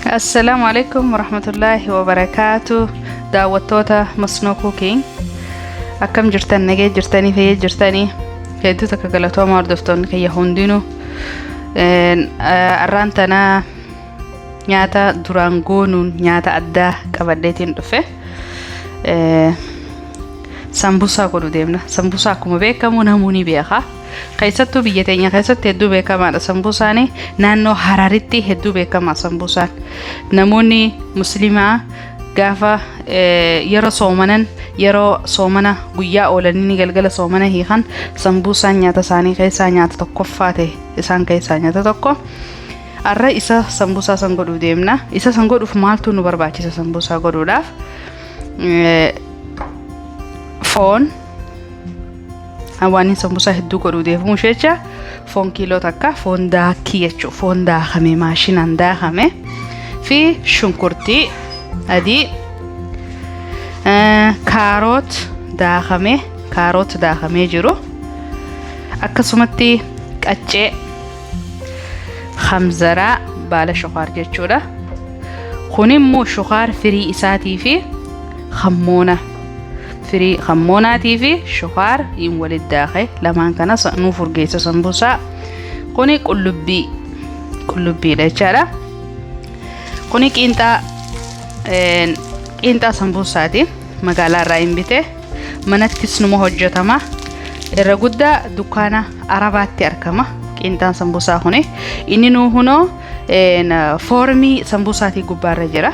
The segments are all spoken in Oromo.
السلام عليكم ورحمة الله وبركاته. دعوتوتا مسنو كوكينج أكم جرتان نجي جرتاني في جرتاني كيدو تكالتو ماردفتون كي يهوندينو أرانتنا نياتا درانغونون نياتا أدى كبديتين دفه سامبوسا قولو ديمنا سامبوسا كما بيكا مناموني بيخا قيساتو بيتين قيسات هدو بيكا ما سامبوساني نانو حرارتي هدو بيكا ما سامبوسان نموني مسلمة غافا yeroo soomana guyyaa oolanii galgala soomana hiikan sambuusaan nyaata isaanii keessaa nyaata tokkoffaa ta'e isaan keessaa nyaata tokko arra isa sambuusaa san godhuu deemna. Isa san godhuuf maaltu nu barbaachisa? Sambuusaa godhuudhaaf foon waan sambuusaa hedduu godhuu deemuun jecha foon kiiloo takka foon daakii jechuudha. Foon daakame maashinaan daakame fi shunkurtii adii kaarot daakamee jiru akkasumatti qaccee khamzaraa baala shukaar jechuudha. Kun immoo shukaar firii isaatii fi firii khammoonaatii fi shukaar in walitti daakee lamaan kana nu furgeessa sambuusaa. Kuni qullubbiidha jechaadha. Kuni qiinxaa sambuusaati. Magaalaa irraa hin bite manattis numa hojjetama. Irra guddaa dukkaana arabaatti argama qiinxaan sambuusaa kuni. Inni nu hunoo foormii sambuusaatii gubbaarra jira.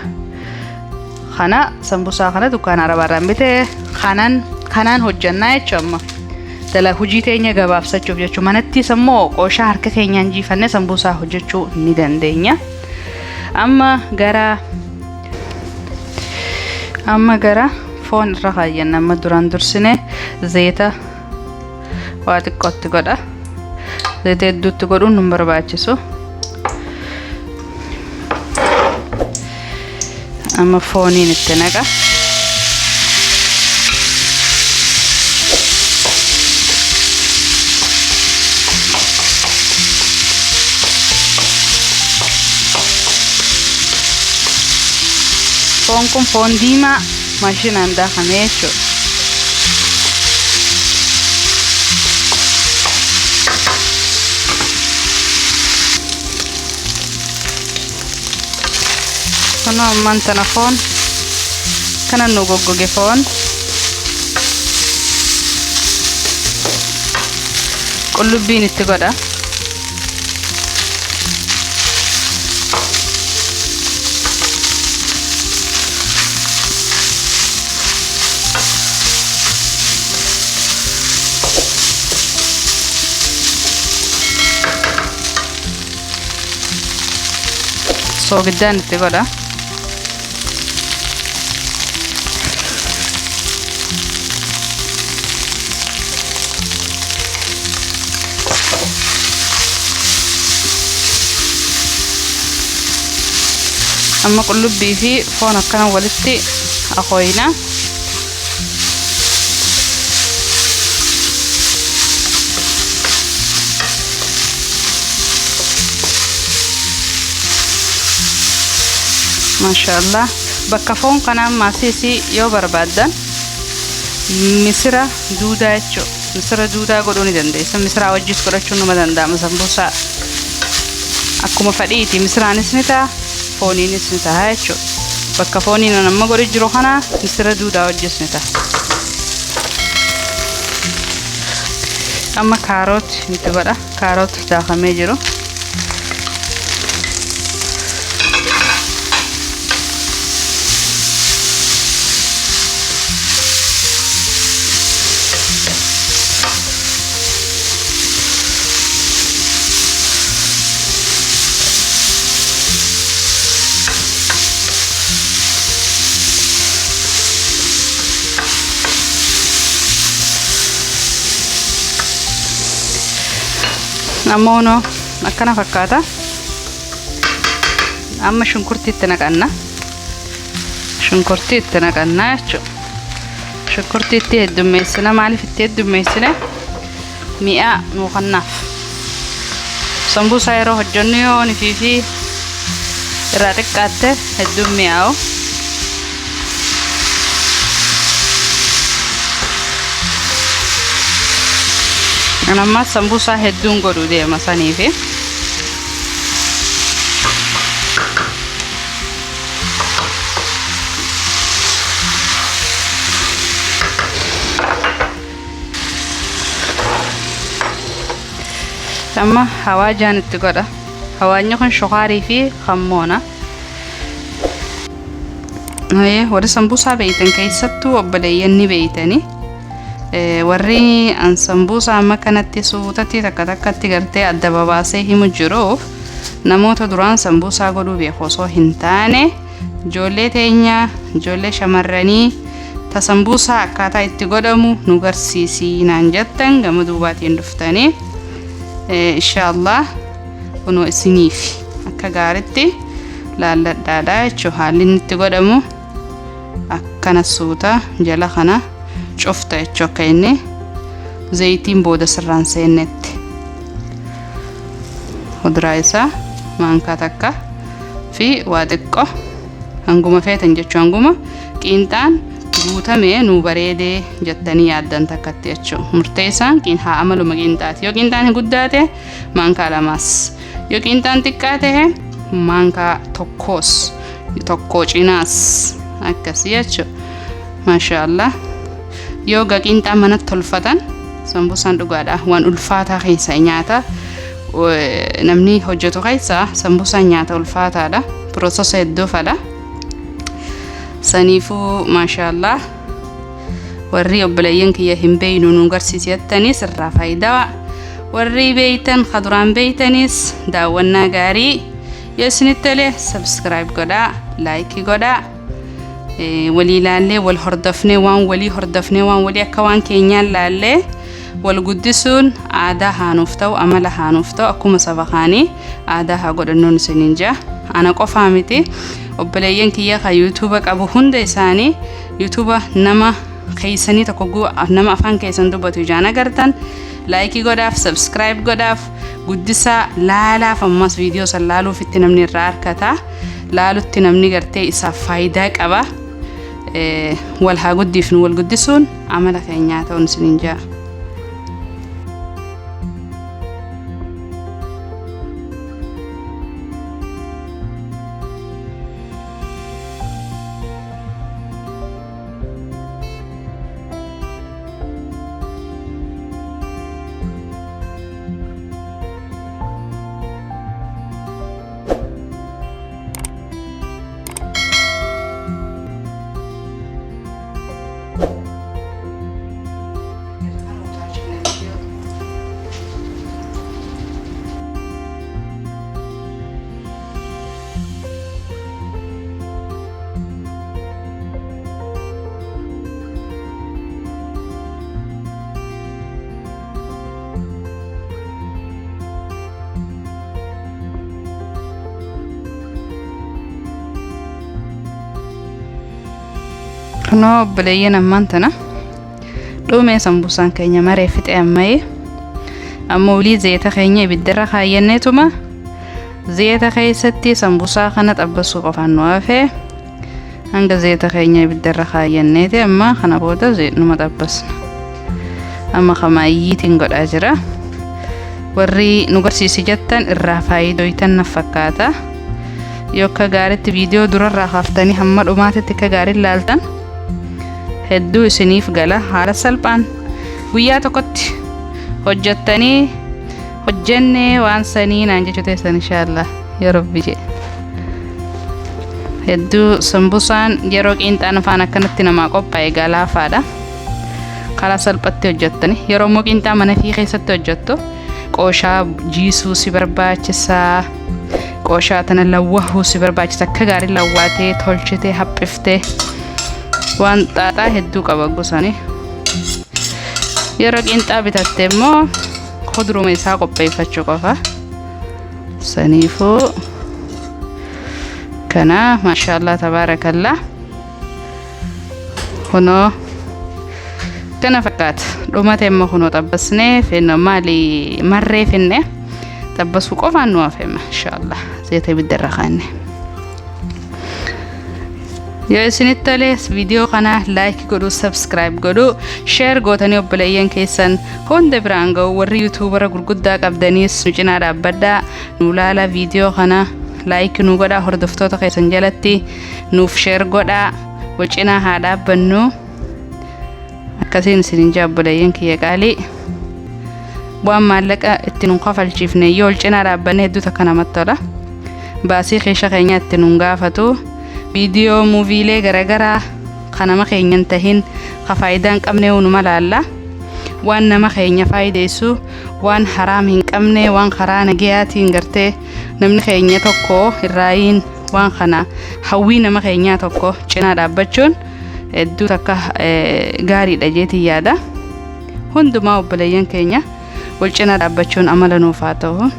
Kana sambuusaa kana dukkaana arabaa irraa hin bite kanaan hojjannaa jechuudha. Dala hojii teenya gabaabsachuuf jechuudha. Manattis immoo qooshaa harka keenyaan jiifannee sambuusaa hojjechuu ni dandeenya. Amma gara foon irra kaayyanna. Amma duraan dursine zayita waa xiqqootti godha. Zayita hedduutti godhuun nu barbaachisu. Amma fooniin itti naqa. Foon kun foon diimaa maashinaan daakame jechuudha. Kunoo ammaan tana foon kana nu goggoge foon qullubbiin itti godha. Giddaan itti godha. Amma qullubbii fi foon akkana walitti akooyina. Mashallah bakka foon kanaan maasiisii yoo barbaadan misira duudaa jechuudha. Misira duudaa godhuu ni dandeessa. Misira wajjis godhachuun numa danda'ama. Sambuusaa akkuma fedhiiti. Misiraanis ni ta'a, fooniinis ni ta'a jechuudha. Bakka fooniin amma godhi jiru kana misira duudaa wajjis ni ta'a. Amma kaarot itti godha. Kaarot daakamee jiru. Namoonni akkana fakkaata. Amma shunkurtii itti naqanna. Shunkurtii itti naqanna jechuudha. Shunkurtii itti heddummeessina. Maaliif itti heddummeessine? Mi'aa nuu kennaaf. Sambuusaa yeroo hojjennu yoo ni fi xiqqaatte hedduu mi'aawu. Amma sambuusaa hedduun godhuu deema saniifi. Amma hawaajaan itti godha. Hawaajni kun shukaarii fi kammoona. Warri sambuusaa beeytan keessattuu obboleeyyan ni beeytani. Warri an sambuusaa amma kanatti suutatti takka takkatti gartee adda babaasee himu jiruuf namoota duraan sambuusaa godhuu beeku osoo hin taane ijoollee teenya ijoollee shamarranii ta sambuusaa akkaataa itti godhamu nu garsiisii naan jettan gama duubaatiin dhuftanii inshallah kunoo isiniif akka gaaritti laalladhaadha jechuun haalli itti godhamu akkana suuta jala kana cufta jechuun akka inni zayitiin booda sirraan seennetti kuduraa isaa maankaa takka fi waa xiqqoo hanguma feetan jechuun hanguma qiinxaan guutamee nu bareedee jettanii yaaddan takkatti jechuun murteessaan haa amaluma qiinxaati yoo qiinxaan guddaate maankaa lamaas yoo qiinxaan xiqqaa ta'e maankaa tokkoo cinaas akkasii jechuun maashaallah. Yoo qiinxaa manatti tolfatan sambuusaan dhugaadha waan ulfaataa keessa nyaata namni hojjetu keessa sambuusaan nyaata ulfaataadha pirooseesa hedduu fadha saniifuu maashaallah warri obboleeyyan kiyya hin beeynu nu garsiisettanii sirraa faayidaa warri beeytan kaduraan beeytanis daawwannaa gaarii yoo isinitti tole subscribe godhaa like godhaa walii laallee wal hordofnee waan walii akka waan keenyaan laallee wal guddisuun aadaa haanuuf ta'u amala haanuuf ta'u akkuma saba kaanii aadaa haa godhannoon isiniin jaa ana qofaa miti obboleeyyan kiyya ka yuutuuba qabu hunda isaanii yuutuuba nama keessanii tokko nama afaan keessan dubbatu ijaan agartan like godhaaf subscribe godhaaf guddisaa laalaaf ammas viidiyoo san laaluuf itti namni irraa harkata laalutti namni gartee isaaf faayidaa qaba wal haa guddifnu wal guddisuun amala keenyaa ta'uun isiniin jaa. Kunoo obboleeyyan ammaan tana dhumee sambuusaan keenya maree fixe ammoo ulii zayita keenya ibiddarra kaayyanneetuma zayita keessatti sambuusaa kana xabbasuu qofaan nu hafee hanga zayita keenya ibiddarra kaayyanneeti amma kana booda zayitnuma xabbasna amma kamaayyiitiin godhaa jira warri nu garsiisi jettan irraa faayidoytan na fakkaata yoo akka gaaritti viidiyoo durarraa kaaftanii hamma dhumaatitti akka gaarii laaltan hedduu isiniif gala haala salphaan guyyaa tokkotti hojjettanii hojjennee waan sanii naan jechuu teessan inshallah yaa rabbi jee hedduu sambuusaan yeroo qiinxaan afaan akkanatti namaa qophaa'e galaafaadha karaa salphatti hojjettanii yeroo immoo qiinxaa mana fi keessatti hojjettu qooshaa jiisuu si barbaachisaa qooshaa tana lawwahuu si barbaachisa akka gaarii lawwaatee tolchitee haphiftee waan xaaxaa hedduu qaba gosanii yeroo qiinxaa bitatte immoo kuduruma isaa qopheeffachuu qofa saniifuu kana maashaallah tabaarakallah kunoo kana fakkaata dhumate immoo kunoo xabbasnee fennoo maali marree fenne xabbasuu qofaan nu hafe maashaallah zayita ibiddarra kaanne yoo isinitti tole viidiyoo kana like godhu subscribe godhu share gootanii obboleeyyan keessan hunda biraan ga'u warri yuutuubara gurguddaa qabdaniis nu cinaa dhaabbadhaa nu laala viidiyoo kana like nu godhaa hordoftoota keessan jalatti nuuf share godhaa wal cinaa haa dhaabbannu akkasiin isinin jaa obboleeyyan kiyya qaalii waan maallaqa itti nu kafalchiifne yoo wal cinaa dhaabbanne hedduu takka namatti tola baasii keesha keenya itti nu gaafatu video movie garagaraa kanama keenyan tahin ka faayidaan qabne unuma laalla waan nama keenya faayideessu waan haraam hin qabne waan karaa nagayaatiin gartee namni keenya tokko irraayin waan kana hawwii nama keenya tokko cinaa dhaabbachuun hedduu takka gaariidha jeetii yaada hundumaa obboleeyyan keenya wal cinaa dhaabbachuun amala nuuf haa ta'u.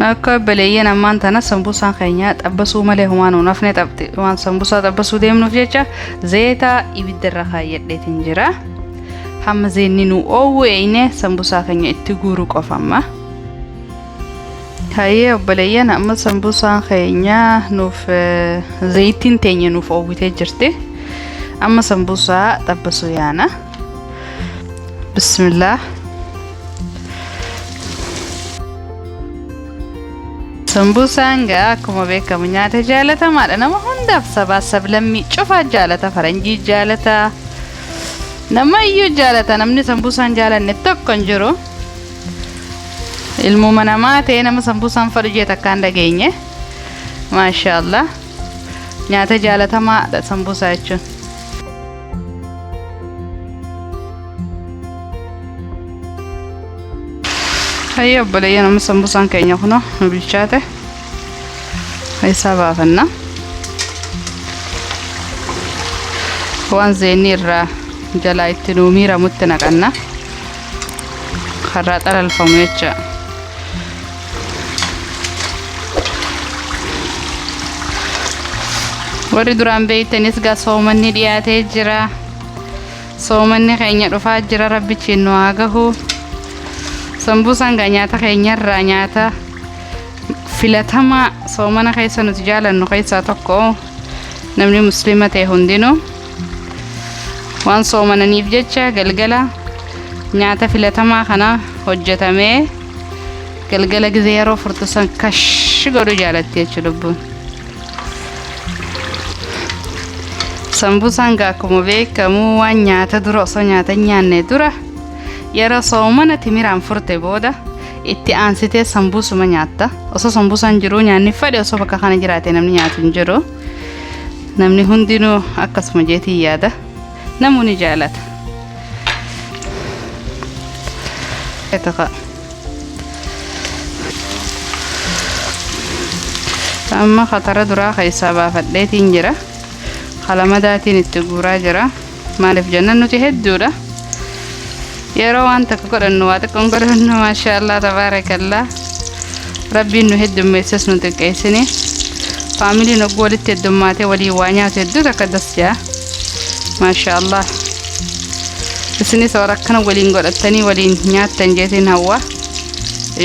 akka obboleeyyan ammaan tana sambuusaan keenya xabbasuu malee humaan nafne xabti waan sambuusaa xabbasuu deemnuuf jecha zeeta ibiddarra kaayyadheetiin jira hamma zeenni nu oowweeyne sambuusaa keenya itti guuru qofamma hayyee obboleeyyan amma sambuusaan keenya nuuf zeetiin teenya nuuf oowwitee jirti amma sambuusaa xabbasuu yaana bismillah Sambuusaan akkuma beekamu nyaata jaalatamaadha nama hundaaf sabaa sablammii cufaa jaalata faranjii jaalata nama iyyuu jaalata namni sambuusaan jaalanne tokko hin jiru ilmuma namaa ta'e nama sambuusaan fadhu jee takkaan dhageenye maashaallah nyaata jaalatamaadha sambuusaa jechuun hayya obboleeyyan amma sambuusaan keenya kuno nu bilchaate isaa baafanna waan zeenni irraa jalaa itti nuu miiramutti naqanna karraa xalalfamu jecha warri duraan beeytanis gaa soomanni dhiyaatee jira soomanni keenya dhufaa jira rabbichi nu haa gahu sambuusaan nyaata keenyarraa nyaata filatamaa soomana keessa nuti jaalannu keessaa tokko namni muslima ta'e hundinuu waan soomananiif jecha galgala nyaata filatamaa kana hojjetamee galgala gizee yeroo furtusan kash godhu jaalatti jechuudha lubbuun sambuusaan akkuma beekamu waan nyaata dura osoo nyaata nyaanne dura yeroo soomana timiraan furte booda itti aansitee sambuusuma nyaatta osoo sambuusaan jiru nyaanni fedhe osoo bakka kana jiraate namni nyaatu hin jiru namni hundinuu akkasuma jeetii yaada namni jaalata amma khatara duraa keessaa baafadheetiin jira qalamadaatiin itti guuraa jira maaliif jennan nuti hedduudha yeroo waan takka godhannu waa xiqqoon godhannu maashaallah tabaarakallah rabbiin nu heddummeessas nu xiqqeessini faamiliin ogguu walitti heddummaatee walii waa nyaatu hedduu takka dasjaa maashaallah isinis warra akkana waliin godhattanii waliin nyaattan jeetiin hawwa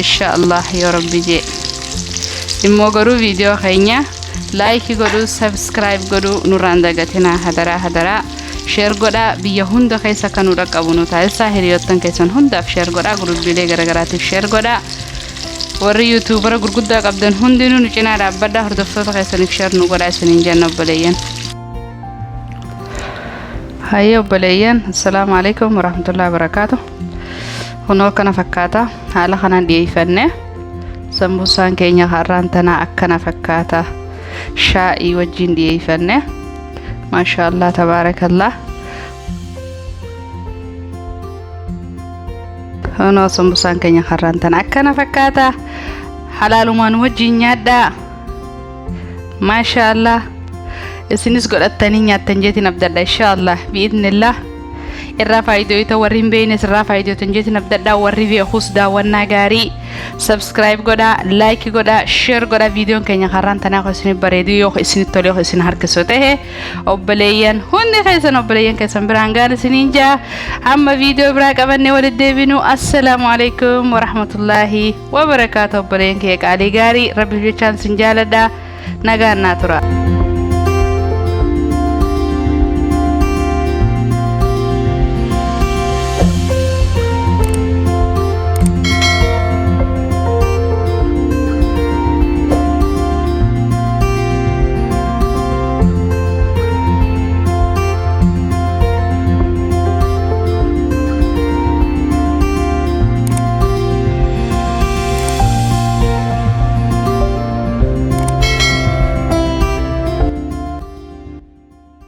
inshaallah yoo rabbi jee immoo garuu viidiyoo keenya laayikii godhu subscribe godhu nurraan dagatinaa hadaraa share godha biyya hunda keessa kan nu dhaqqabu nu taasisaa hiriyoottan keessan hundaaf share godha gurubbilee garagaraatiif share godha warri yuutuubara gurguddaa qabdan hundinuu nu cinaa dhaabbadhaa hordoftoota keessaniif share nu godha isiniin jenna obboleeyyan hayya obboleeyyan assalaamu alaikum warahmatullahi wabarakaatu kunoo kana fakkaata haala kanaan dhiyeeffanne sambuusaan keenya har'aan tanaa akkana fakkaata shaa'ii wajjin dhiyeeffanne maashaallah tabaarakallah kunoo sambuusaan keenya har'aan tanaa akkana fakkaata halaalumaan wajjin nyaadhaa maashaallah isinis godhattanii nyaattan jeetiin abdadha inshaallah biidnillah irraa faayidoota warri hin beeknes irraa faayidoota jeetiin abdadhaa warri beekus daawwannaa gaarii subscribe godhaa like godhaa share godhaa viidiyoon keenya karraan tanaa ko isin bareedu yoo isin tole yoo isin harkisu ta'e obboleeyyan hundi keessan biraan gaan isiniin jaa amma viidiyoo biraa qabannee walitti deebinu assalaamu alaykum warahmatullaahi wabarakaatu obboleeyyan kee qaalii gaarii rabbi jechaan sin jaaladhaa nagaan naa tura